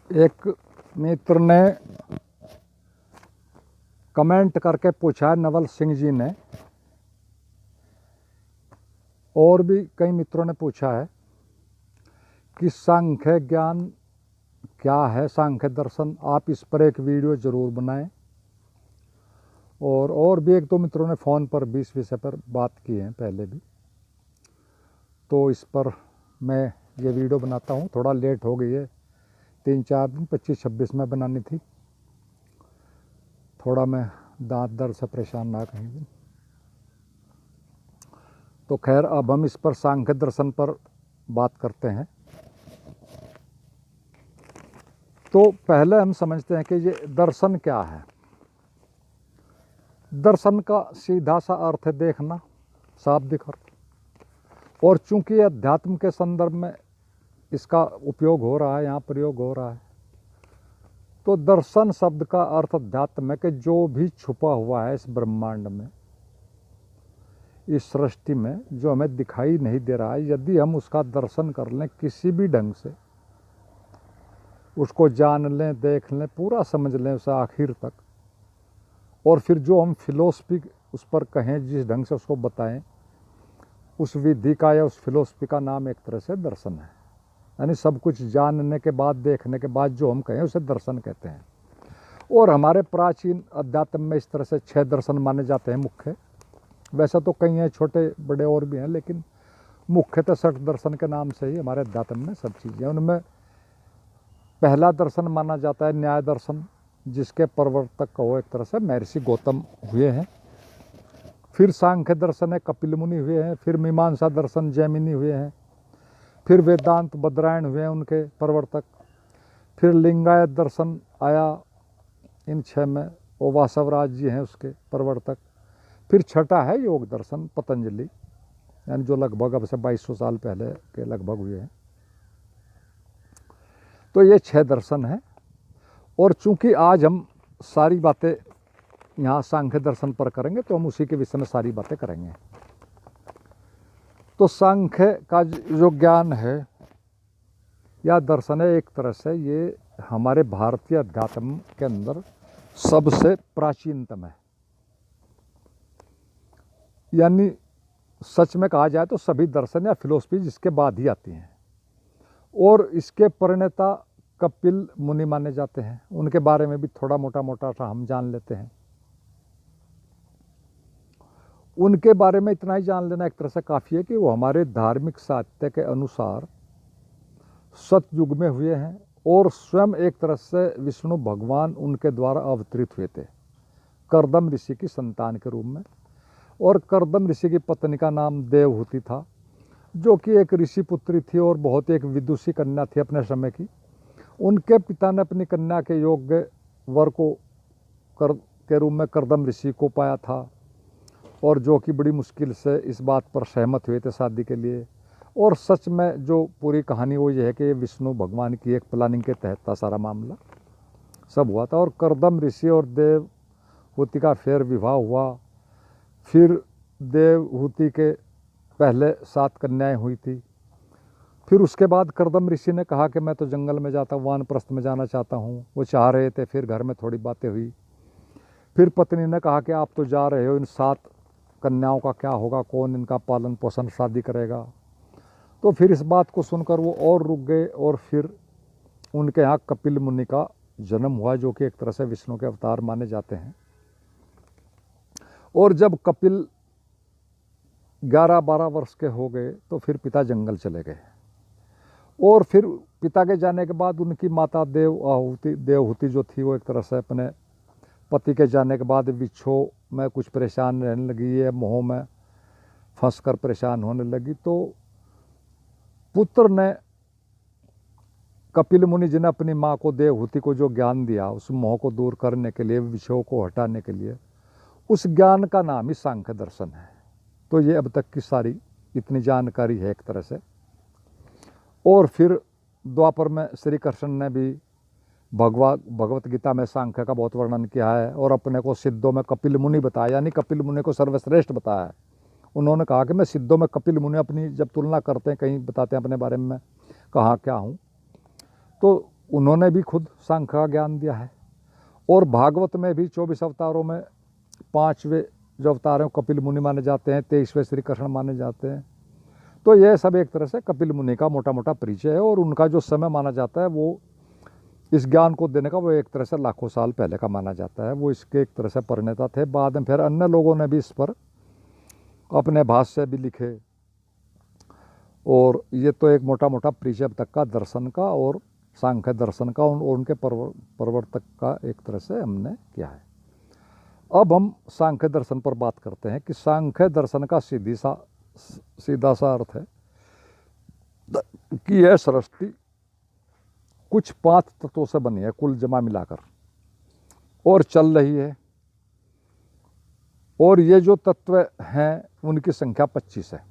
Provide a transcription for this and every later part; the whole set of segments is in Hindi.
एक मित्र ने कमेंट करके पूछा है, नवल सिंह जी ने, और भी कई मित्रों ने पूछा है कि सांख्य ज्ञान क्या है, सांख्य दर्शन। आप इस पर एक वीडियो ज़रूर बनाएं। और भी एक दो मित्रों ने फ़ोन पर भी इस विषय पर बात की है पहले भी, तो इस पर मैं ये वीडियो बनाता हूँ। थोड़ा लेट हो गई है, 3-4 दिन 25-26 में बनानी थी। थोड़ा मैं दांत दर्द से परेशान ना कहीं भी। तो खैर, अब हम इस पर सांख्य दर्शन पर बात करते हैं। तो पहले हम समझते हैं कि ये दर्शन क्या है। दर्शन का सीधा सा अर्थ है देखना, शाब्दिक अर्थ। और चूंकि अध्यात्म के संदर्भ में इसका उपयोग हो रहा है, यहाँ प्रयोग हो रहा है, तो दर्शन शब्द का अर्थ अध्यात्म है कि जो भी छुपा हुआ है इस ब्रह्मांड में, इस सृष्टि में, जो हमें दिखाई नहीं दे रहा है, यदि हम उसका दर्शन कर लें किसी भी ढंग से, उसको जान लें, देख लें, पूरा समझ लें उसे आखिर तक, और फिर जो हम फिलोसफी उस पर कहें, जिस ढंग से उसको बताएं, उस विधि का या उस फिलोसफी का नाम एक तरह से दर्शन है। यानी सब कुछ जानने के बाद, देखने के बाद जो हम कहें उसे दर्शन कहते हैं। और हमारे प्राचीन अध्यात्म में इस तरह से 6 दर्शन माने जाते हैं मुख्य। वैसा तो कई हैं, छोटे बड़े और भी हैं, लेकिन मुख्यतः 6 दर्शन के नाम से ही हमारे अध्यात्म में सब चीज़ें। उनमें पहला दर्शन माना जाता है न्याय दर्शन, जिसके प्रवर्तक कहो एक तरह से महर्षि गौतम हुए हैं। फिर सांख्य दर्शन है, कपिल मुनि हुए हैं। फिर मीमांसा दर्शन जैमिनी हुए हैं। फिर वेदांत बद्रायण हुए हैं, उनके प्रवर्तक। फिर लिंगायत दर्शन आया इन 6 में, वो वासवराज जी हैं उसके प्रवर्तक। फिर छठा है योग दर्शन, पतंजलि, यानी जो लगभग अब से 2200 साल पहले के लगभग हुए हैं। तो ये 6 दर्शन हैं। और चूंकि आज हम सारी बातें यहाँ सांख्य दर्शन पर करेंगे, तो हम उसी के विषय में सारी बातें करेंगे। तो सांख्य का जो ज्ञान है या दर्शन है, एक तरह से ये हमारे भारतीय अध्यात्म के अंदर सबसे प्राचीनतम है। यानी सच में कहा जाए तो सभी दर्शन या फिलोसफी जिसके बाद ही आती हैं। और इसके प्रणेता कपिल मुनि माने जाते हैं। उनके बारे में भी थोड़ा मोटा सा हम जान लेते हैं। उनके बारे में इतना ही जान लेना एक तरह से काफ़ी है कि वो हमारे धार्मिक साहित्य के अनुसार सतयुग में हुए हैं, और स्वयं एक तरह से विष्णु भगवान उनके द्वारा अवतरित हुए थे, कर्दम ऋषि की संतान के रूप में। और कर्दम ऋषि की पत्नी का नाम देवहूति था, जो कि एक ऋषि पुत्री थी और बहुत एक विदुषी कन्या थी अपने समय की। उनके पिता ने अपनी कन्या के योग्य वर को के रूप में कर्दम ऋषि को पाया था, और जो कि बड़ी मुश्किल से इस बात पर सहमत हुए थे शादी के लिए। और सच में जो पूरी कहानी वो ये है कि विष्णु भगवान की एक प्लानिंग के तहत था सारा मामला सब हुआ था। और कर्दम ऋषि और देवहूति का फिर विवाह हुआ। फिर देवहूति के पहले 7 कन्याएं हुई थी। फिर उसके बाद कर्दम ऋषि ने कहा कि मैं तो जंगल में जाता हूँ, वानप्रस्थ में जाना चाहता हूँ। वो चाह रहे थे। फिर घर में थोड़ी बातें हुई। फिर पत्नी ने कहा कि आप तो जा रहे हो, इन 7 कन्याओं का क्या होगा, कौन इनका पालन पोषण शादी करेगा। तो फिर इस बात को सुनकर वो और रुक गए। और फिर उनके यहाँ कपिल मुनि का जन्म हुआ, जो कि एक तरह से विष्णु के अवतार माने जाते हैं। और जब कपिल 11-12 वर्ष के हो गए तो फिर पिता जंगल चले गए। और फिर पिता के जाने के बाद उनकी माता देवहूति जो थी, वो एक तरह से अपने पति के जाने के बाद विछोह में कुछ परेशान रहने लगी है, मोह में फंस कर परेशान होने लगी। तो पुत्र ने कपिल मुनि जी ने अपनी माँ को, देवहूति को जो ज्ञान दिया, उस मोह को दूर करने के लिए, विषयों को हटाने के लिए, उस ज्ञान का नाम ही सांख्य दर्शन है। तो ये अब तक की सारी इतनी जानकारी है एक तरह से। और फिर द्वापर में श्री कृष्ण ने भी भगवत गीता में सांख्य का बहुत वर्णन किया है, और अपने को सिद्धों में कपिल मुनि बताया, यानी कपिल मुनि को सर्वश्रेष्ठ बताया है। उन्होंने कहा कि मैं सिद्धों में कपिल मुनि, अपनी जब तुलना करते हैं, कहीं बताते हैं अपने बारे में कहाँ क्या हूँ, तो उन्होंने भी खुद सांख्य का ज्ञान दिया है। और भागवत में भी 24 अवतारों में 5वें जो अवतार हैं कपिल मुनि माने जाते हैं, 23वें श्री कृष्ण माने जाते हैं। तो यह सब एक तरह से कपिल मुनि का मोटा मोटा परिचय है। और उनका जो समय माना जाता है वो इस ज्ञान को देने का, वो एक तरह से लाखों साल पहले का माना जाता है। वो इसके एक तरह से परिणेता थे। बाद में फिर अन्य लोगों ने भी इस पर अपने भाष्य भी लिखे। और ये तो एक मोटा मोटा परिचय अब तक का दर्शन का और सांख्य दर्शन का और उनके प्रवर्तक का एक तरह से हमने किया है। अब हम सांख्य दर्शन पर बात करते हैं कि सांख्य दर्शन का सीधा सा अर्थ है कि यह सृष्टि कुछ 5 तत्वों से बनी है कुल जमा मिलाकर, और चल रही है। और ये जो तत्व हैं उनकी संख्या 25 है,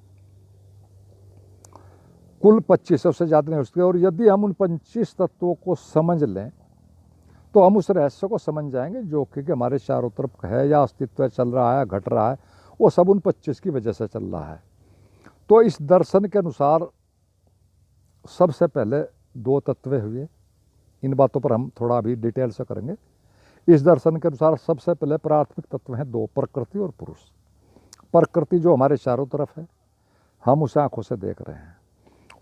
कुल 25 से ज़्यादा नहीं हो सकती। और यदि हम उन 25 तत्वों को समझ लें तो हम उस रहस्य को समझ जाएंगे जो कि हमारे चारों तरफ है या अस्तित्व चल रहा है, घट रहा है, वो सब उन 25 की वजह से चल रहा है। तो इस दर्शन के अनुसार सबसे पहले 2 तत्व हुए। इन बातों पर हम थोड़ा अभी डिटेल से करेंगे। इस दर्शन के अनुसार सबसे पहले प्राथमिक तत्व हैं 2, प्रकृति और पुरुष। प्रकृति जो हमारे चारों तरफ है, हम उसे आंखों से देख रहे हैं।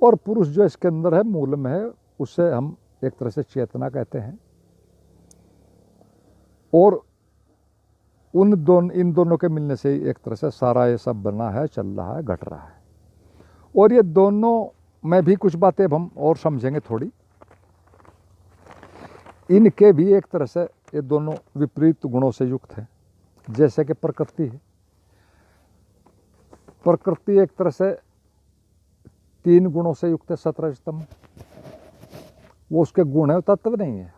और पुरुष जो इसके अंदर है, मूल में है, उसे हम एक तरह से चेतना कहते हैं। और इन दोनों के मिलने से एक तरह से सारा ये सब बना है, चल रहा है, घट रहा है। और ये दोनों में भी कुछ बातें हम और समझेंगे थोड़ी। इनके भी एक तरह से ये दोनों विपरीत गुणों से युक्त हैं। जैसे कि प्रकृति है, प्रकृति एक तरह से 3 गुणों से युक्त है, सतरजतम। वो उसके गुण है, तत्व नहीं है,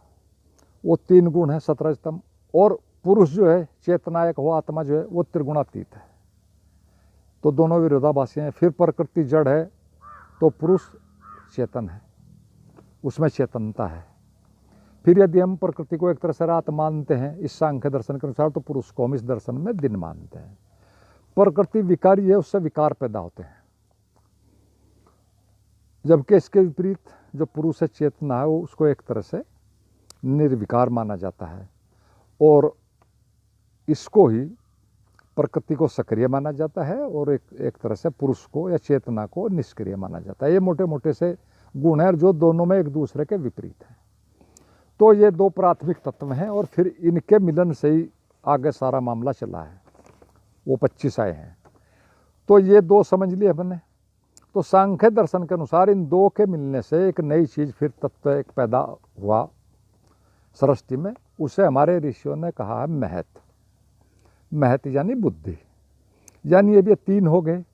वो 3 गुण है, सतरजतम। और पुरुष जो है, चेतना एक हो, आत्मा जो है, वो त्रिगुणातीत है। तो दोनों विरोधाभासी हैं। फिर प्रकृति जड़ है तो पुरुष चेतन है, उसमें चेतनता है। फिर यदि हम प्रकृति को एक तरह से रात मानते हैं इस सांख्य दर्शन के अनुसार, तो पुरुष को हम इस दर्शन में दिन मानते हैं। प्रकृति विकारी है, उससे विकार पैदा होते हैं। जबकि इसके विपरीत जो पुरुष है, चेतना है, वो उसको एक तरह से निर्विकार माना जाता है। और इसको ही प्रकृति को सक्रिय माना जाता है और एक तरह से पुरुष को या चेतना को निष्क्रिय माना जाता है। ये मोटे मोटे से गुण हैं जो दोनों में एक दूसरे के विपरीत हैं। तो ये 2 प्राथमिक तत्व हैं और फिर इनके मिलन से ही आगे सारा मामला चला है। वो 25 आए हैं। तो ये 2 समझ लिए हमने। तो सांख्य दर्शन के अनुसार इन 2 के मिलने से एक नई चीज़, फिर तत्व एक पैदा हुआ सृष्टि में। उसे हमारे ऋषियों ने कहा है महत। महत यानी बुद्धि। यानी ये भी 3 हो गए,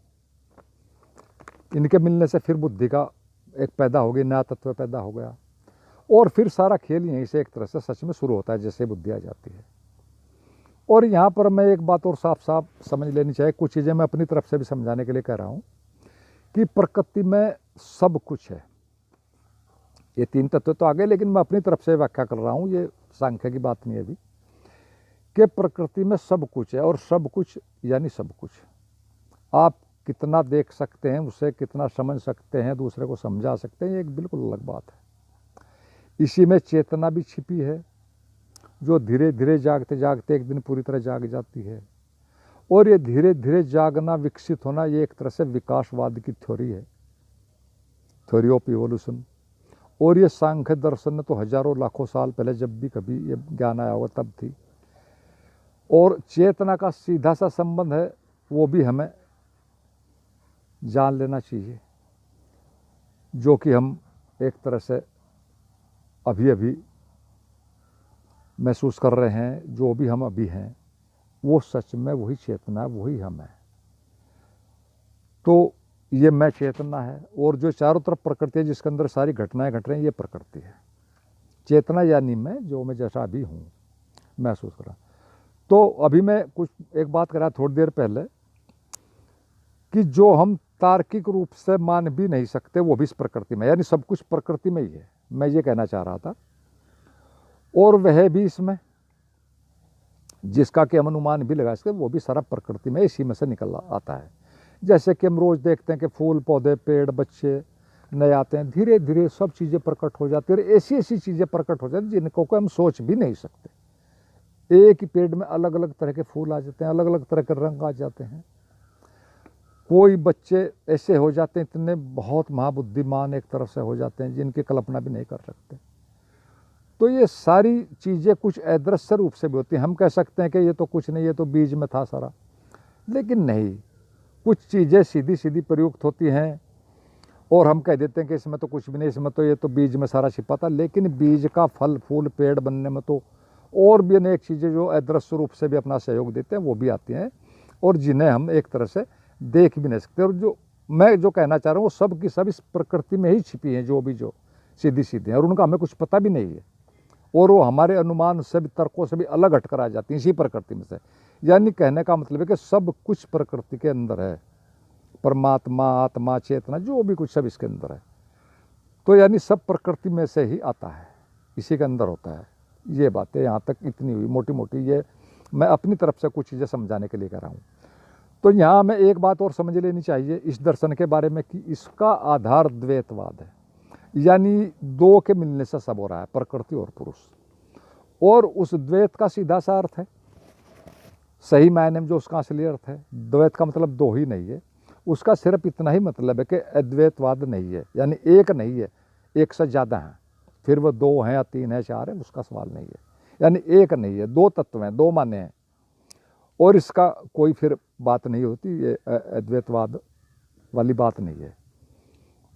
इनके मिलने से फिर बुद्धि का एक पैदा हो गई, नया तत्व पैदा हो गया। और फिर सारा खेल यहीं से एक तरह से सच में शुरू होता है, जैसे बुद्धि आ जाती है। और यहाँ पर मैं एक बात और साफ साफ समझ लेनी चाहिए। कुछ चीज़ें मैं अपनी तरफ से भी समझाने के लिए कह रहा हूँ कि प्रकृति में सब कुछ है। ये 3 तत्व तो आगे, लेकिन मैं अपनी तरफ से व्याख्या कर रहा हूँ, ये सांख्य की बात नहीं है अभी, कि प्रकृति में सब कुछ है। और सब कुछ यानी सब कुछ। आप कितना देख सकते हैं, उसे कितना समझ सकते हैं, दूसरे को समझा सकते हैं, ये एक बिल्कुल अलग बात है। इसी में चेतना भी छिपी है, जो धीरे धीरे जागते जागते एक दिन पूरी तरह जाग जाती है। और ये धीरे धीरे जागना, विकसित होना, ये एक तरह से विकासवाद की थ्योरी है, थ्योरी ऑफ इवोल्यूशन। और ये सांख्य दर्शन ने तो हजारों लाखों साल पहले जब भी कभी ये ज्ञान आया होगा तब थी। और चेतना का सीधा सा संबंध है, वो भी हमें जान लेना चाहिए, जो कि हम एक तरह से अभी अभी महसूस कर रहे हैं। जो भी हम अभी हैं वो सच में वही चेतना है, वही हम है। तो ये मैं चेतना है, और जो चारों तरफ प्रकृति है जिसके अंदर सारी घटनाएं घट रही हैं, ये प्रकृति है। चेतना यानी मैं, जो मैं जैसा अभी हूँ महसूस कर रहा। तो अभी मैं एक बात कर रहा थोड़ी देर पहले कि जो हम तार्किक रूप से मान भी नहीं सकते वो भी इस प्रकृति में, यानी सब कुछ प्रकृति में ही है, मैं ये कहना चाह रहा था। और वह भी इसमें, जिसका कि हम अनुमान भी लगा सकते, वो भी सारा प्रकृति में इसी में से निकल आता है। जैसे कि हम रोज़ देखते हैं कि फूल, पौधे, पेड़, बच्चे, नए आते हैं, धीरे धीरे सब चीज़ें प्रकट हो जाती है और ऐसी ऐसी चीज़ें प्रकट हो जाती हैं जिनको को हम सोच भी नहीं सकते। एक ही पेड़ में अलग अलग तरह के फूल आ जाते हैं, अलग अलग तरह के रंग आ जाते हैं। कोई बच्चे ऐसे हो जाते हैं, इतने बहुत महाबुद्धिमान एक तरफ से हो जाते हैं जिनकी कल्पना भी नहीं कर सकते। तो ये सारी चीज़ें कुछ अदृश्य रूप से भी होती हैं। हम कह सकते हैं कि ये तो कुछ नहीं, ये तो बीज में था सारा, लेकिन नहीं, कुछ चीज़ें सीधी सीधी प्रयुक्त होती हैं और हम कह देते हैं कि इसमें तो कुछ भी नहीं, इसमें तो ये तो बीज में सारा छिपा था। लेकिन बीज का फल फूल पेड़ बनने में तो और भी अनेक चीज़ें जो अदृश्य रूप से भी अपना सहयोग देते हैं वो भी आती हैं और जिन्हें हम एक तरह से देख भी नहीं सकते। और जो मैं जो कहना चाह रहा हूँ वो सब की सब इस प्रकृति में ही छिपी हैं, जो भी जो सीधी सीधी हैं, और उनका हमें कुछ पता भी नहीं है और वो हमारे अनुमान से भी, तर्कों से भी अलग हटकर आ जाती हैं इसी प्रकृति में से। यानी कहने का मतलब है कि सब कुछ प्रकृति के अंदर है, परमात्मा, आत्मा, चेतना, जो भी कुछ सब इसके अंदर है। तो यानी सब प्रकृति में से ही आता है, इसी के अंदर होता है। ये बातें यहाँ तक इतनी हुई मोटी मोटी, ये मैं अपनी तरफ से कुछ चीज़ें समझाने के लिए कह रहा हूँ। तो यहाँ हमें एक बात और समझ लेनी चाहिए इस दर्शन के बारे में कि इसका आधार द्वैतवाद है, यानी दो के मिलने से सब हो रहा है, प्रकृति और पुरुष। और उस द्वैत का सीधा सा अर्थ है, सही मायने में जो उसका असली अर्थ है, द्वैत का मतलब दो ही नहीं है, उसका सिर्फ इतना ही मतलब है कि अद्वैतवाद नहीं है, यानी एक नहीं है, एक से ज़्यादा हैं, फिर वो दो हैं या तीन है चार है, उसका सवाल नहीं है। यानी एक नहीं है, दो तत्व हैं, दो माने हैं, और इसका कोई फिर बात नहीं होती, ये अद्वैतवाद वाली बात नहीं है।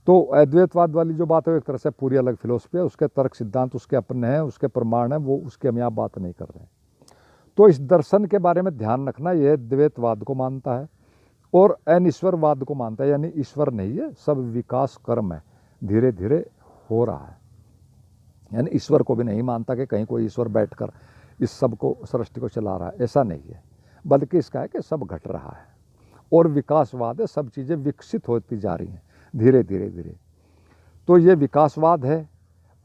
तो अद्वैतवाद वाली जो बात है वो एक तरह से पूरी अलग फिलोसफी है, उसके तर्क सिद्धांत उसके अपने हैं, उसके प्रमाण हैं, वो उसके हम यहाँ बात नहीं कर रहे हैं। तो इस दर्शन के बारे में ध्यान रखना, यह द्वैतवाद को मानता है और अनिश्वरवाद को मानता है, यानी ईश्वर नहीं है, सब विकास कर्म है, धीरे धीरे हो रहा है। यानी ईश्वर को भी नहीं मानता कि कहीं कोई ईश्वर बैठकर इस सब को, सृष्टि को चला रहा है, ऐसा नहीं है, बल्कि इसका है कि सब घट रहा है और विकासवाद है, सब चीज़ें विकसित होती जा रही हैं धीरे धीरे धीरे। तो ये विकासवाद है,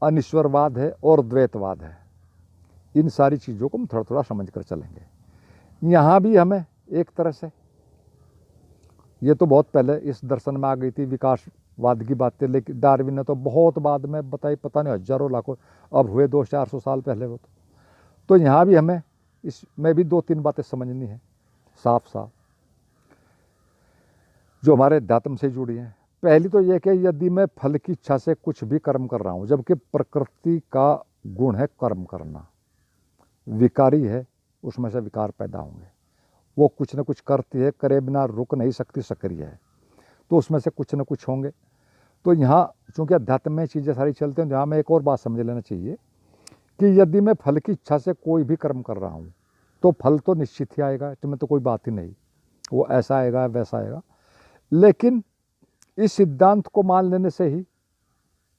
अनिश्वरवाद है और द्वैतवाद है। इन सारी चीज़ों को हम थोड़ा थोड़ा समझ कर चलेंगे। यहाँ भी हमें एक तरह से, ये तो बहुत पहले इस दर्शन में आ गई थी विकासवाद की बातें, लेकिन डार्विन ने तो बहुत बाद में बताई, पता नहीं हजारों लाखों, अब हुए 200-400 साल पहले वो तो यहाँ भी हमें इसमें भी दो तीन बातें समझनी है साफ साफ, जो हमारे अध्यात्म से जुड़ी हैं। पहली तो यह कि यदि मैं फल की इच्छा से कुछ भी कर्म कर रहा हूँ, जबकि प्रकृति का गुण है कर्म करना, विकारी है, उसमें से विकार पैदा होंगे, वो कुछ न कुछ करती है, करे बिना रुक नहीं सकती, सक्रिय है, तो उसमें से कुछ न कुछ होंगे। तो यहाँ चूँकि अध्यात्म में चीज़ें सारी चलते हैं, यहाँ में एक और बात समझ लेना चाहिए कि यदि मैं फल की इच्छा से कोई भी कर्म कर रहा हूँ तो फल तो निश्चित ही आएगा, इसमें तो कोई बात ही नहीं, वो ऐसा आएगा वैसा आएगा। लेकिन इस सिद्धांत को मान लेने से ही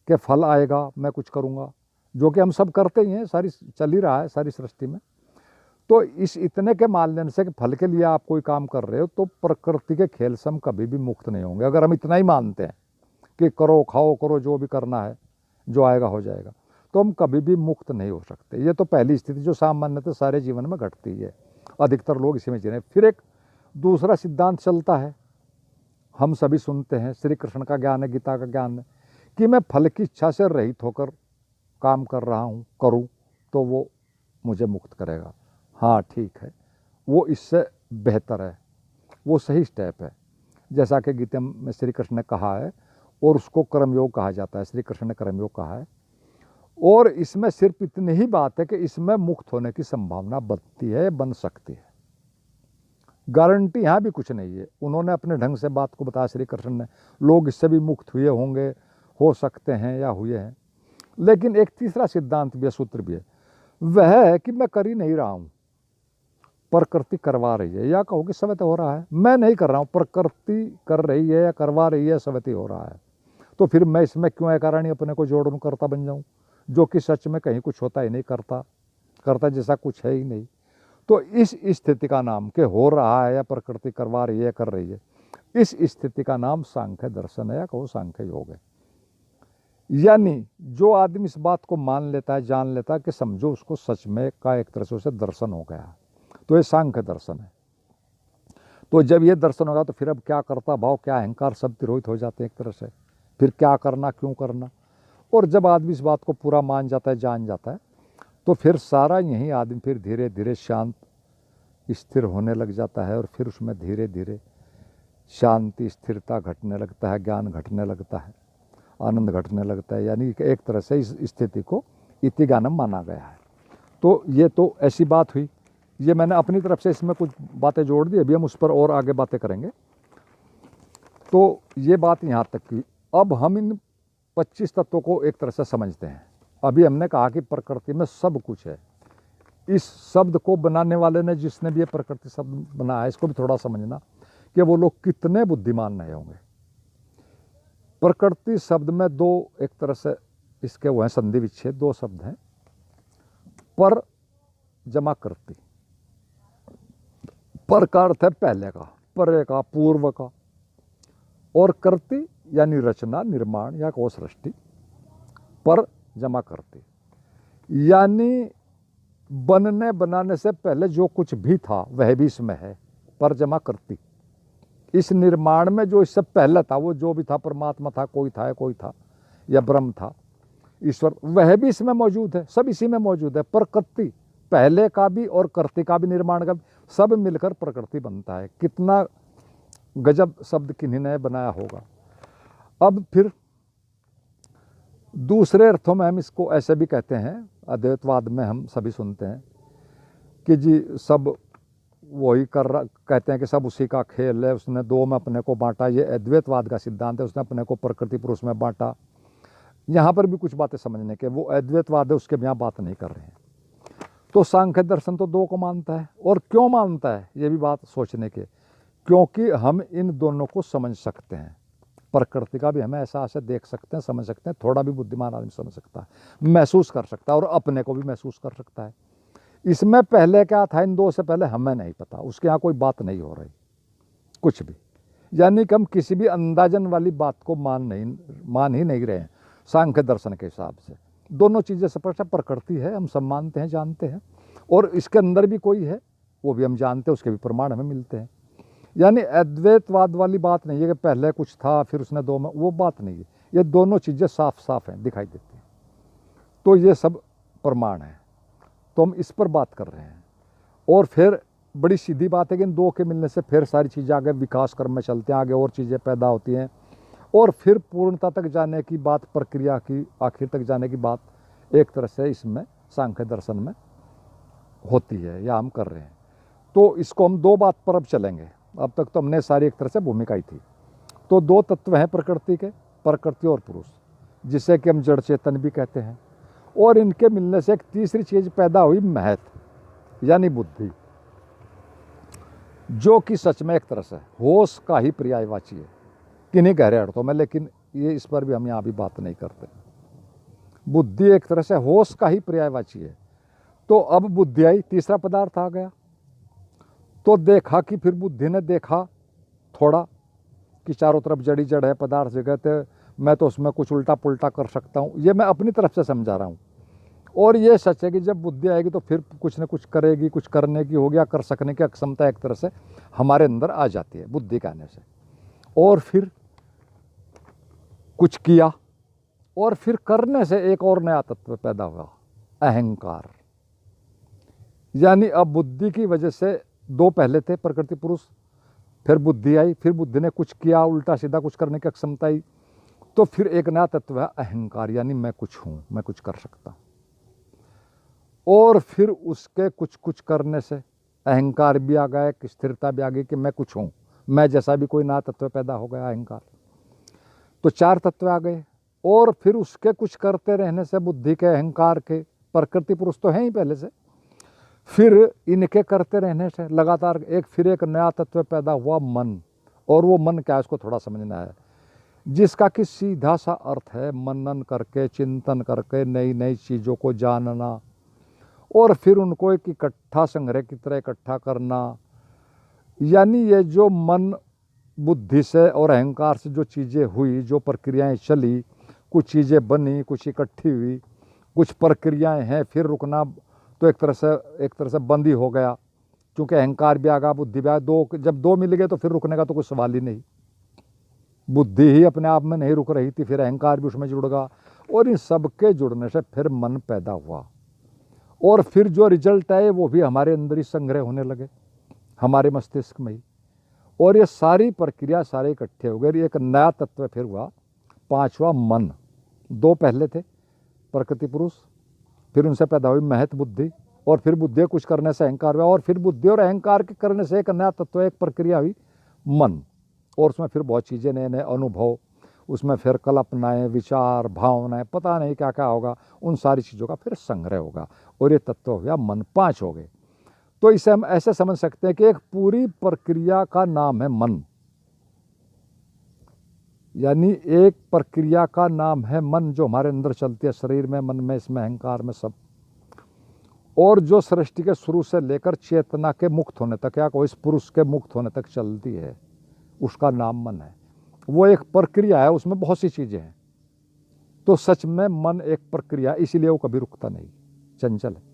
कि फल आएगा, मैं कुछ करूँगा, जो कि हम सब करते ही हैं, सारी चल ही रहा है सारी सृष्टि में। तो इस इतने के मान लेने से कि फल के लिए आप कोई काम कर रहे हो तो प्रकृति के खेल से हम कभी भी मुक्त नहीं होंगे। अगर हम इतना ही मानते हैं कि करो खाओ करो जो भी करना है, जो आएगा हो जाएगा, तो हम कभी भी मुक्त नहीं हो सकते। ये तो पहली स्थिति जो सामान्यतः सारे जीवन में घटती है, अधिकतर लोग इसी में जी रहे हैं। फिर एक दूसरा सिद्धांत चलता है, हम सभी सुनते हैं, श्री कृष्ण का ज्ञान है, गीता का ज्ञान है, कि मैं फल की इच्छा से रहित होकर काम कर रहा हूँ, करूँ तो वो मुझे मुक्त करेगा। हाँ ठीक है, वो इससे बेहतर है, वो सही स्टेप है, जैसा कि गीता में श्री कृष्ण ने कहा है, और उसको कर्मयोग कहा जाता है, श्री कृष्ण ने कर्मयोग कहा है। और इसमें सिर्फ इतनी ही बात है कि इसमें मुक्त होने की संभावना बनती है, बन सकती है, गारंटी यहाँ भी कुछ नहीं है। उन्होंने अपने ढंग से बात को बताया श्री कृष्ण ने, लोग इससे भी मुक्त हुए होंगे, हो सकते हैं या हुए हैं। लेकिन एक तीसरा सिद्धांत भी है, सूत्र भी है, वह है कि मैं कर ही नहीं रहा हूँ, प्रकृति करवा रही है, या कहो कि सवैत हो रहा है, मैं नहीं कर रहा हूँ, प्रकृति कर रही है या करवा रही है, सवैत हो रहा है। तो फिर मैं इसमें क्यों अकारण ही अपने को जोड़ूं, करता बन जाऊं, जो कि सच में कहीं कुछ होता ही नहीं, करता जैसा कुछ है ही नहीं। तो इस स्थिति का नाम के हो रहा है या प्रकृति करवा रही है, कर रही है, इस स्थिति का नाम सांख्य दर्शन है, या कहो सांख्य योग है। यानी जो आदमी इस बात को मान लेता है, जान लेता है कि समझो उसको सच में का एक तरह से उसे दर्शन हो गया, तो ये सांख्य दर्शन है। तो जब ये दर्शन होगा तो फिर अब क्या करता भाव, क्या अहंकार, सब तिरोहित हो जाते हैं एक तरह से, फिर क्या करना, क्यों करना। और जब आदमी इस बात को पूरा मान जाता है, जान जाता है, तो फिर सारा यही आदमी फिर धीरे धीरे शांत स्थिर होने लग जाता है। और फिर उसमें धीरे धीरे शांति स्थिरता घटने लगता है, ज्ञान घटने लगता है, आनंद घटने लगता है। यानी कि एक तरह से इस स्थिति को इति ज्ञानम माना गया है। तो ये तो ऐसी बात हुई। ये मैंने अपनी तरफ से इसमें कुछ बातें जोड़ दी, अभी हम उस पर और आगे बातें करेंगे। तो ये बात यहाँ तक की। अब हम इन 25 तत्वों को एक तरह से समझते हैं। अभी हमने कहा कि प्रकृति में सब कुछ है। इस शब्द को बनाने वाले ने, जिसने भी ये प्रकृति शब्द बनाया है, इसको भी थोड़ा समझना कि वो लोग कितने बुद्धिमान नहीं होंगे। प्रकृति शब्द में दो एक तरह से इसके वो हैं संधि विच्छेद, दो शब्द हैं। पर जमा करती, पर का अर्थ है पहले का, परे का, पूर्व का, और करती यानी रचना, निर्माण या को सृष्टि। पर जमा करती यानी बनने बनाने से पहले जो कुछ भी था वह भी इसमें है। पर जमा करती, इस निर्माण में जो इससे पहले था, वो जो भी था, परमात्मा था, कोई था, कोई था या ब्रह्म था, ईश्वर, वह भी इसमें मौजूद है, सब इसी में मौजूद है। प्रकृति, पहले का भी और कर्ती का भी, निर्माण का भी, सब मिलकर प्रकृति बनता है। कितना गजब शब्द किन्हीं ने बनाया होगा। अब फिर दूसरे अर्थों में हम इसको ऐसे भी कहते हैं, अद्वैतवाद में हम सभी सुनते हैं कि जी सब वही कर रहा, कहते हैं कि सब उसी का खेल है, उसने दो में अपने को बांटा। ये अद्वैतवाद का सिद्धांत है, उसने अपने को प्रकृति पुरुष में बांटा। यहाँ पर भी कुछ बातें समझने के, वो अद्वैतवाद है, उसके भी यहाँ बात नहीं कर रहे हैं। तो सांख्य दर्शन तो दो को मानता है, और क्यों मानता है ये भी बात सोचने के, क्योंकि हम इन दोनों को समझ सकते हैं। प्रकृति का भी हमें एहसास है, देख सकते हैं, समझ सकते हैं, थोड़ा भी बुद्धिमान आदमी समझ सकता है, महसूस कर सकता है, और अपने को भी महसूस कर सकता है। इसमें पहले क्या था, इन दो से पहले हमें नहीं पता, उसके यहाँ कोई बात नहीं हो रही कुछ भी। यानी कि हम किसी भी अंदाजन वाली बात को मान ही नहीं रहे हैं सांख्य दर्शन के हिसाब से। दोनों चीज़ें स्पष्ट है, प्रकृति है, हम सब मानते हैं, जानते हैं, और इसके अंदर भी कोई है, वो भी हम जानते हैं, उसके भी प्रमाण हमें मिलते हैं। यानी अद्वैतवाद वाली बात नहीं है कि पहले कुछ था फिर उसने दो में, वो बात नहीं है। ये दोनों चीज़ें साफ साफ हैं, दिखाई देती हैं। तो ये सब प्रमाण है, तो हम इस पर बात कर रहे हैं। और फिर बड़ी सीधी बात है कि इन दो के मिलने से फिर सारी चीज़ें आगे विकास क्रम में चलते हैं, आगे और चीज़ें पैदा होती हैं, और फिर पूर्णता तक जाने की बात, प्रक्रिया की आखिर तक जाने की बात एक तरह से इसमें सांख्य दर्शन में होती है, या हम कर रहे हैं। तो इसको हम दो बात पर अब चलेंगे। अब तक तो हमने सारी एक तरह से भूमिका ही थी। तो दो तत्व हैं प्रकृति के, प्रकृति और पुरुष, जिसे कि हम जड़ चेतन भी कहते हैं। और इनके मिलने से एक तीसरी चीज़ पैदा हुई, महत, यानी बुद्धि, जो कि सच में एक तरह से होश का ही पर्यायवाची है किन्हीं गहरे अर्थों में, लेकिन ये इस पर भी हम यहाँ भी बात नहीं करते। बुद्धि एक तरह से होश का ही पर्यायवाची है। तो अब बुद्धि आई, तीसरा पदार्थ आ गया। तो देखा कि फिर बुद्धि ने देखा थोड़ा कि चारों तरफ जड़ी जड़ है, पदार्थ जगह थे, मैं तो उसमें कुछ उल्टा पुल्टा कर सकता हूँ। ये मैं अपनी तरफ से समझा रहा हूँ। और ये सच है कि जब बुद्धि आएगी तो फिर कुछ न कुछ करेगी, कुछ करने की हो गया, कर सकने की अक्षमता एक तरह से हमारे अंदर आ जाती है बुद्धि के आने से। और फिर कुछ किया, और फिर करने से एक और नया तत्व पैदा हुआ, अहंकार। यानी अब बुद्धि की वजह से दो पहले थे, प्रकृति पुरुष, फिर बुद्धि आई, फिर बुद्धि ने कुछ किया, उल्टा सीधा कुछ करने की अक्षमता आई, तो फिर एक नया तत्व है अहंकार, यानी मैं कुछ हूँ, मैं कुछ कर सकता हूँ। और फिर उसके कुछ कुछ करने से अहंकार भी आ गया, एक स्थिरता भी आ गई कि मैं कुछ हूँ, मैं जैसा भी कोई नया तत्व पैदा हो गया, अहंकार। तो चार तत्व आ गए। और फिर उसके कुछ करते रहने से, बुद्धि के, अहंकार के, प्रकृति पुरुष तो है ही पहले से, फिर इनके करते रहने से लगातार फिर एक नया तत्व पैदा हुआ, मन। और वो मन क्या है, उसको थोड़ा समझना है, जिसका कि सीधा सा अर्थ है मनन करके, चिंतन करके, नई नई चीज़ों को जानना, और फिर उनको एक इकट्ठा संग्रह की तरह इकट्ठा करना। यानी ये जो मन बुद्धि से और अहंकार से जो चीज़ें हुई, जो प्रक्रियाएं चली, कुछ चीज़ें बनी, कुछ इकट्ठी हुई, कुछ प्रक्रियाएं हैं, फिर रुकना तो एक तरह से बंद ही हो गया, क्योंकि अहंकार भी आ गया, बुद्धि भी आ गया। जब दो मिल गए तो फिर रुकने का तो कोई सवाल ही नहीं। बुद्धि ही अपने आप में नहीं रुक रही थी, फिर अहंकार भी उसमें जुड़ गया, और इन सब के जुड़ने से फिर मन पैदा हुआ, और फिर जो रिजल्ट आए वो भी हमारे अंदर ही संग्रह होने लगे, हमारे मस्तिष्क में ही। और ये सारी प्रक्रिया सारे इकट्ठे हो गए, एक नया तत्व फिर हुआ, पांचवा मन। दो पहले थे, प्रकृति पुरुष, फिर उनसे पैदा हुई महत बुद्धि, और फिर बुद्धि कुछ करने से अहंकार हुआ, और फिर बुद्धि और अहंकार के करने से एक नया तत्व, एक प्रक्रिया हुई मन। और उसमें फिर बहुत चीज़ें, नए नए अनुभव, उसमें फिर कल्पनाएं, विचार, भावनाएं, पता नहीं क्या क्या होगा, उन सारी चीज़ों का फिर संग्रह होगा, और ये तत्व हो गया मन। पांच हो गए। तो इसे हम ऐसे समझ सकते हैं कि एक पूरी प्रक्रिया का नाम है मन, यानी एक प्रक्रिया का नाम है मन, जो हमारे अंदर चलती है, शरीर में, मन में, इसमें, अहंकार में, सब। और जो सृष्टि के शुरू से लेकर चेतना के मुक्त होने तक, या कोई इस पुरुष के मुक्त होने तक चलती है, उसका नाम मन है। वो एक प्रक्रिया है, उसमें बहुत सी चीज़ें हैं। तो सच में मन एक प्रक्रिया, इसीलिए वो कभी रुकता नहीं, चंचल है।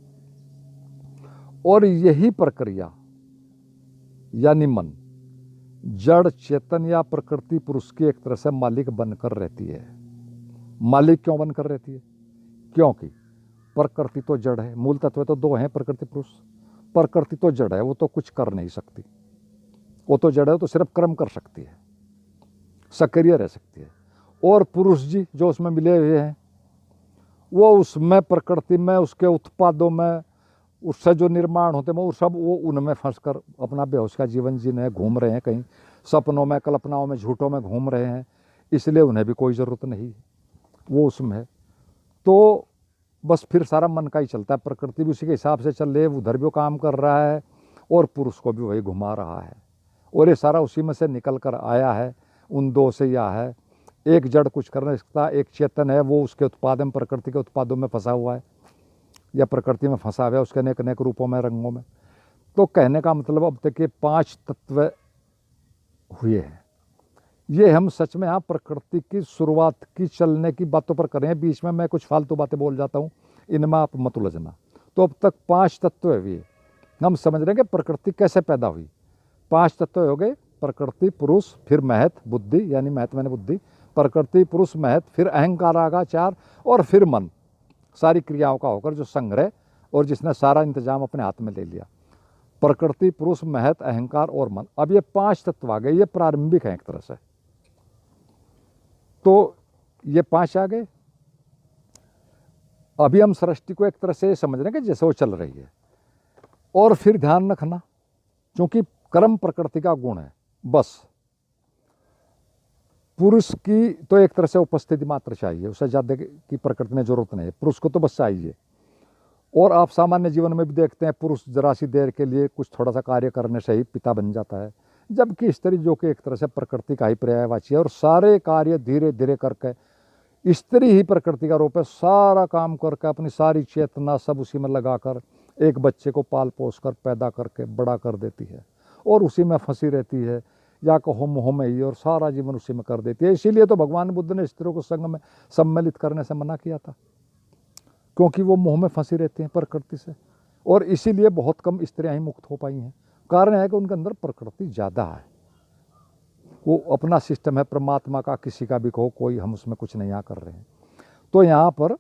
और यही प्रक्रिया यानी मन जड़, चेतन या प्रकृति पुरुष की एक तरह से मालिक बनकर रहती है। मालिक क्यों बनकर रहती है? क्योंकि प्रकृति तो जड़ है, मूल तत्व तो दो हैं, प्रकृति पुरुष। प्रकृति तो जड़ है, वो तो कुछ कर नहीं सकती, वो तो जड़ है, तो सिर्फ कर्म कर सकती है, सक्रिय रह सकती है। और पुरुष जी जो उसमें मिले हुए हैं, वो उसमें, प्रकृति में, उसके उत्पादों में, उससे जो निर्माण होते हैं, वो सब वो उनमें फंस कर अपना बेहोश का जीवन जीने, घूम रहे हैं, कहीं सपनों में, कल्पनाओं में, झूठों में घूम रहे हैं, इसलिए उन्हें भी कोई ज़रूरत नहीं, वो उसमें है। तो बस फिर सारा मन का ही चलता है, प्रकृति भी उसी के हिसाब से चल रही है, उधर भी वो काम कर रहा है, और पुरुष को भी वही घुमा रहा है, और ये सारा उसी में से निकल कर आया है, उन दो से यह है। एक जड़ कुछ कर नहीं सकता, एक चेतन है, वो उसके उत्पादन, प्रकृति के उत्पादों में फंसा हुआ है, या प्रकृति में फंसा हुआ है, उसके अनेक अनेक रूपों में, रंगों में। तो कहने का मतलब अब तक ये पांच तत्व हुए हैं। ये हम सच में यहाँ प्रकृति की शुरुआत की चलने की बातों पर कर रहे हैं, बीच में मैं कुछ फालतू बातें बोल जाता हूँ, इनमें आप मत उलझना। तो अब तक पांच तत्व हुए, हम समझ रहे हैं कि प्रकृति कैसे पैदा हुई। पांच तत्व हो गए, प्रकृति, पुरुष, फिर महत बुद्धि, यानी महत मैंने बुद्धि, प्रकृति, पुरुष, महत, फिर अहंकार आगा चार, और फिर मन, सारी क्रियाओं का होकर जो संग्रह, और जिसने सारा इंतजाम अपने हाथ में ले लिया। प्रकृति, पुरुष, महत, अहंकार और मन, अब ये पांच तत्व आ गए, ये प्रारंभिक हैं एक तरह से। तो ये पांच आ गए। अभी हम सृष्टि को एक तरह से समझ रहे हैं कि जैसे वो चल रही है। और फिर ध्यान रखना, क्योंकि कर्म प्रकृति का गुण है, बस पुरुष की तो एक तरह से उपस्थिति मात्र चाहिए, उससे ज़्यादा की प्रकृति में जरूरत नहीं है, पुरुष को तो बस चाहिए। और आप सामान्य जीवन में भी देखते हैं, पुरुष जरा सी देर के लिए कुछ थोड़ा सा कार्य करने से ही पिता बन जाता है, जबकि स्त्री जो कि एक तरह से प्रकृति का ही पर्यायवाची है, और सारे कार्य धीरे धीरे करके, स्त्री ही प्रकृति का रूप है, सारा काम करके अपनी सारी चेतना सब उसी में लगाकर एक बच्चे को पाल पोस कर पैदा करके बड़ा कर देती है, और उसी में फंसी रहती है, या कहो मोह में ही, और सारा जीवन उसी में कर देती है। इसीलिए तो भगवान बुद्ध ने स्त्रियों को संग में सम्मिलित करने से मना किया था, क्योंकि वो मोह में फंसी रहती हैं प्रकृति से, और इसीलिए बहुत कम स्त्रियां ही मुक्त हो पाई हैं। कारण है कि उनके अंदर प्रकृति ज़्यादा है, वो अपना सिस्टम है परमात्मा का, किसी का भी कहो, कोई हम उसमें कुछ नहीं यहाँ कर रहे हैं। तो यहाँ पर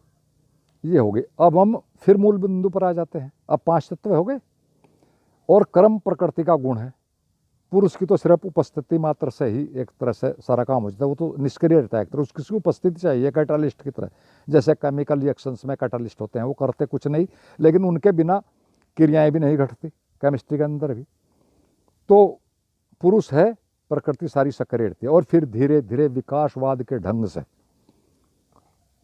ये हो गए। अब हम फिर मूल बिंदु पर आ जाते हैं। अब पांच तत्व हो गए, और कर्म प्रकृति का गुण है। पुरुष की तो सिर्फ उपस्थिति मात्र से ही एक तरह से सारा काम हो जाता है, वो तो निष्क्रिय रहता है एक तरह, उसकी उपस्थिति चाहिए, कैटालिस्ट की तरह। जैसे केमिकल रिएक्शंस में कैटालिस्ट होते हैं, वो करते कुछ नहीं, लेकिन उनके बिना क्रियाएं भी नहीं घटती, केमिस्ट्री के अंदर भी। तो पुरुष है, प्रकृति सारी सक्रिय रहती है। और फिर धीरे धीरे विकासवाद के ढंग से,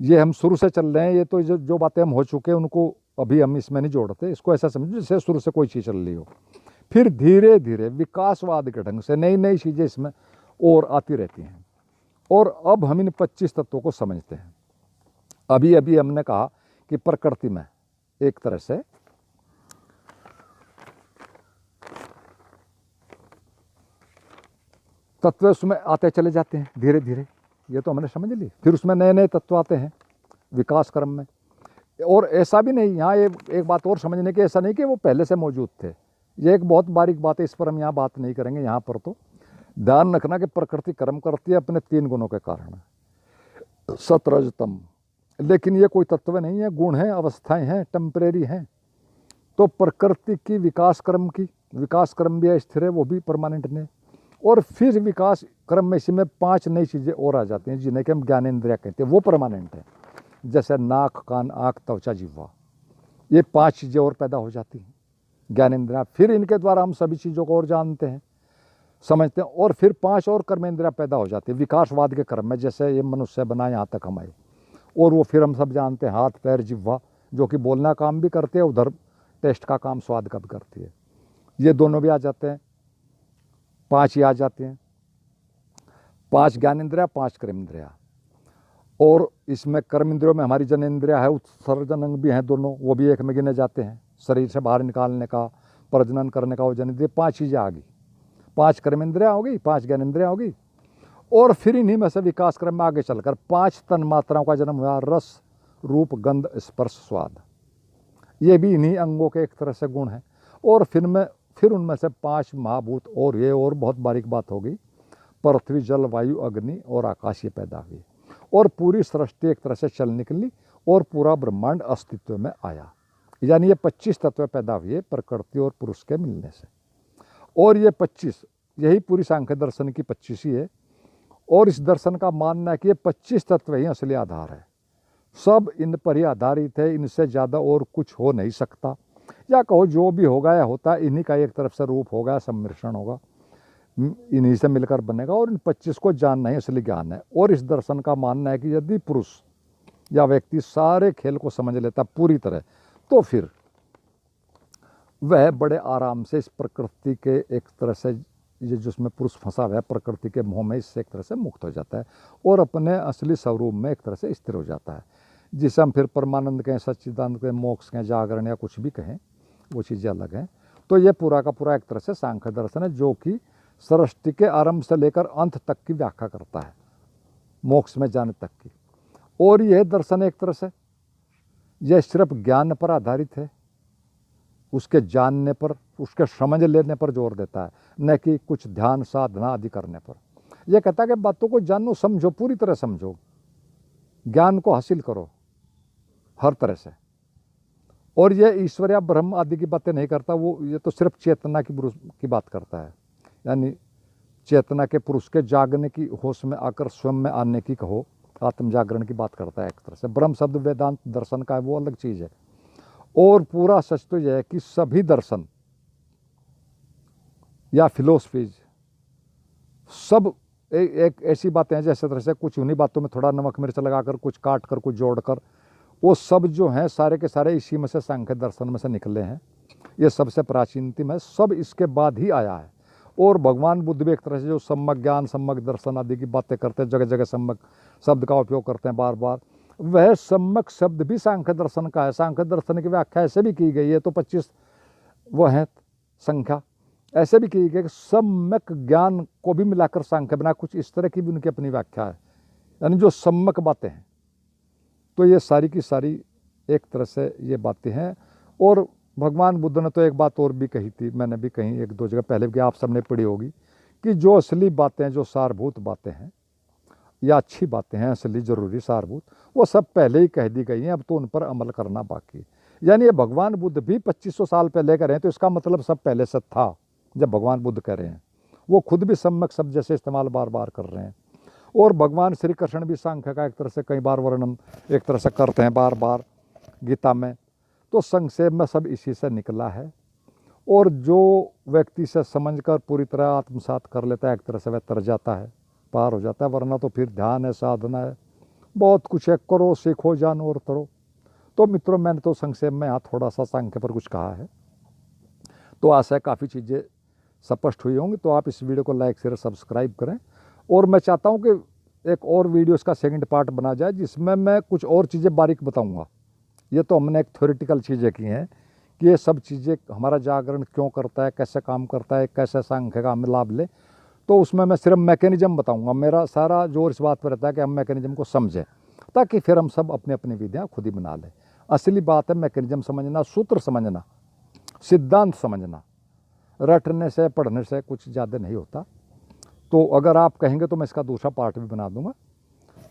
ये हम शुरू से चल रहे हैं, ये तो जो बातें हम हो चुके हैं उनको अभी हम इसमें नहीं जोड़ते, इसको ऐसा समझो जैसे शुरू से कोई चीज़ चल रही हो। फिर धीरे धीरे विकासवाद के ढंग से नई नई चीज़ें इसमें और आती रहती हैं। और अब हम इन 25 तत्वों को समझते हैं। अभी अभी हमने कहा कि प्रकृति में एक तरह से तत्व उसमें आते चले जाते हैं धीरे धीरे, ये तो हमने समझ ली। फिर उसमें नए नए तत्व आते हैं विकास क्रम में। और ऐसा भी नहीं, यहाँ एक बात और समझने की, ऐसा नहीं कि वो पहले से मौजूद थे। ये एक बहुत बारीक बात है, इस पर हम यहाँ बात नहीं करेंगे यहाँ पर तो। ध्यान रखना कि प्रकृति कर्म करती है अपने 3 गुणों के कारण, सत रज तम। लेकिन ये कोई तत्व नहीं है, गुण है, अवस्थाएं हैं, टेम्परेरी हैं। तो प्रकृति की विकास क्रम भी स्थिर है, वो भी परमानेंट नहीं। और फिर विकास क्रम में इसमें 5 नई चीज़ें और आ जाती हैं जिन्हें कि हम ज्ञानेंद्रिय कहते हैं, वो परमानेंट है। जैसे नाक, कान, आँख, त्वचा, जिह्वा, ये 5 चीज़ें और पैदा हो जाती हैं ज्ञानेंद्रियाँ। फिर इनके द्वारा हम सभी चीज़ों को और जानते हैं, समझते हैं। और फिर 5 और कर्मेंद्रियाँ पैदा हो जाती है विकासवाद के क्रम में। जैसे ये मनुष्य बना, यहाँ तक हम आए, और वो फिर हम सब जानते हैं हाथ, पैर, जिह्वा, जो कि बोलना काम भी करते हैं, उधर टेस्ट का काम स्वाद का भी करती है। ये दोनों भी आ जाते हैं, 5 ही आ जाते हैं। 5 ज्ञानेंद्रिया, 5 कर्मेंद्रिया। और इसमें कर्मेंद्रियों में हमारी जनेंद्रिया है, उत्सर्जन अंग भी हैं दोनों, वो भी एक में गिने जाते हैं। शरीर से बाहर निकालने का, प्रजनन करने का, वो जनेंद्रिय, 5 चीज़ें आ गई। 5 कर्मेंद्रिया हो गई, 5 ज्ञानेंद्रिया हो गई। और फिर इन्हीं में से विकास क्रम में आगे चलकर 5 तन मात्राओं का जन्म हुआ, रस, रूप, गंध, स्पर्श, स्वाद। ये भी इन्हीं अंगों के एक तरह से गुण हैं। और फिर उनमें से 5 महाभूत, और ये और बहुत बारीक बात हो गई, पृथ्वी, जल, वायु, अग्नि और आकाश, ये पैदा हुए। और पूरी सृष्टि एक तरह से चल निकली और पूरा ब्रह्मांड अस्तित्व में आया। यानी ये 25 तत्व पैदा हुए प्रकृति और पुरुष के मिलने से। और ये 25, यही पूरी सांख्य दर्शन की 25 ही है। और इस दर्शन का मानना है कि ये 25 तत्व ही असली आधार है, सब इन पर ही आधारित है, इनसे ज़्यादा और कुछ हो नहीं सकता। या कहो जो भी होगा या होता है इन्हीं का एक तरफ से रूप होगा, सम्मिश्रण होगा, इन्हीं से मिलकर बनेगा। और इन 25 को जानना ही असली ज्ञान है। और इस दर्शन का मानना है कि यदि पुरुष या व्यक्ति सारे खेल को समझ लेता पूरी तरह, तो फिर वह बड़े आराम से इस प्रकृति के एक तरह से, ये जिसमें पुरुष फंसा हुआ है प्रकृति के मोह में, इससे एक तरह से मुक्त हो जाता है और अपने असली स्वरूप में एक तरह से स्थिर हो जाता है, जिसे हम फिर परमानंद कहें, सच्चिदानंद कहें, मोक्ष कहें, जागरण या कुछ भी कहें, वो चीज़ें अलग हैं। तो ये पूरा का पूरा एक तरह से सांख्य दर्शन है, जो कि सृष्टि के आरंभ से लेकर अंत तक की व्याख्या करता है, मोक्ष में जाने तक की। और यह दर्शन एक तरह से यह सिर्फ ज्ञान पर आधारित है, उसके जानने पर, उसके समझ लेने पर जोर देता है, न कि कुछ ध्यान साधना आदि करने पर। यह कहता है कि बातों को जानो, समझो, पूरी तरह समझो, ज्ञान को हासिल करो हर तरह से। और ये ईश्वर या ब्रह्म आदि की बातें नहीं करता, वो ये तो सिर्फ चेतना की बात करता है। यानी चेतना के पुरुष के जागने की, होश में आकर स्वयं में आने की कहो, आत्म जागरण की बात करता है एक तरह से। ब्रह्म शब्द वेदांत दर्शन का है, वो अलग चीज़ है। और पूरा सच तो यह है कि सभी दर्शन या फिलोसफीज सब एक ऐसी बातें हैं, जैसे तरह से कुछ उन्हीं बातों में थोड़ा नमक मिर्च लगाकर, कुछ काट कर, कुछ जोड़कर, वो सब जो हैं सारे के सारे इसी में से, सांख्य दर्शन में से निकले हैं। ये सबसे प्राचीनतम है, सब इसके बाद ही आया है। और भगवान बुद्ध भी एक तरह से जो सम्यक ज्ञान, सम्यक दर्शन आदि की बातें करते हैं, जगह जगह सम्यक शब्द का उपयोग करते हैं बार बार, वह सम्यक शब्द भी सांख्य दर्शन का है। सांख्य दर्शन की व्याख्या ऐसे भी की गई है, तो 25 वो है संख्या, ऐसे भी की गई कि सम्यक ज्ञान को भी मिलाकर सांख्य बना, कुछ इस तरह की भी उनकी अपनी व्याख्या है, यानी जो सम्यक बातें हैं। तो ये सारी की सारी एक तरह से ये बातें हैं। और भगवान बुद्ध ने तो एक बात और भी कही थी, मैंने भी कहीं 1-2 जगह पहले भी, आप सबने पढ़ी होगी, कि जो असली बातें, जो सारभूत बातें हैं या अच्छी बातें हैं, असली ज़रूरी सारभूत, वो सब पहले ही कह दी गई हैं, अब तो उन पर अमल करना बाकी। यानी ये भगवान बुद्ध भी 2500 साल पहले कह रहे हैं, तो इसका मतलब सब पहले से था जब भगवान बुद्ध कह रहे हैं। वो खुद भी सम्यक शब्द जैसे इस्तेमाल बार बार कर रहे हैं। और भगवान श्री कृष्ण भी सांख्य का एक तरह से कई बार वर्णन एक तरह से करते हैं बार बार गीता में। तो संक्षेप में सब इसी से निकला है। और जो व्यक्ति से समझकर पूरी तरह आत्मसात कर लेता है, एक तरह से वह तर जाता है, पार हो जाता है। वरना तो फिर ध्यान है, साधना है, बहुत कुछ है, करो, सीखो, जानो और तरो। तो मित्रों, मैंने तो संक्षेप में यहाँ थोड़ा सा सांख्य पर कुछ कहा है। तो आशा है काफ़ी चीज़ें स्पष्ट हुई होंगी। तो आप इस वीडियो को लाइक, शेयर, सब्सक्राइब करें। और मैं चाहता हूँ कि एक और वीडियो इसका सेकंड पार्ट बना जाए, जिसमें मैं कुछ और चीज़ें बारीक बताऊँगा। ये तो हमने एक थ्योरेटिकल चीज़ें की हैं कि ये सब चीज़ें हमारा जागरण क्यों करता है, कैसे काम करता है, कैसे सांख्य का हम लाभ लें। तो उसमें मैं सिर्फ मैकेनिज्म बताऊंगा। मेरा सारा जोर इस बात पर रहता है कि हम मैकेनिज्म को समझें, ताकि फिर हम सब अपनी अपनी विधियाँ खुद ही बना लें। असली बात है मैकेनिज्म समझना, सूत्र समझना, सिद्धांत समझना। रटने से, पढ़ने से कुछ ज़्यादा नहीं होता। तो अगर आप कहेंगे तो मैं इसका दूसरा पार्ट भी बना दूंगा,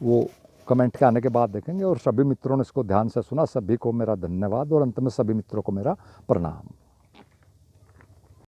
वो कमेंट के आने के बाद देखेंगे। और सभी मित्रों ने इसको ध्यान से सुना, सभी को मेरा धन्यवाद और अंत में सभी मित्रों को मेरा प्रणाम।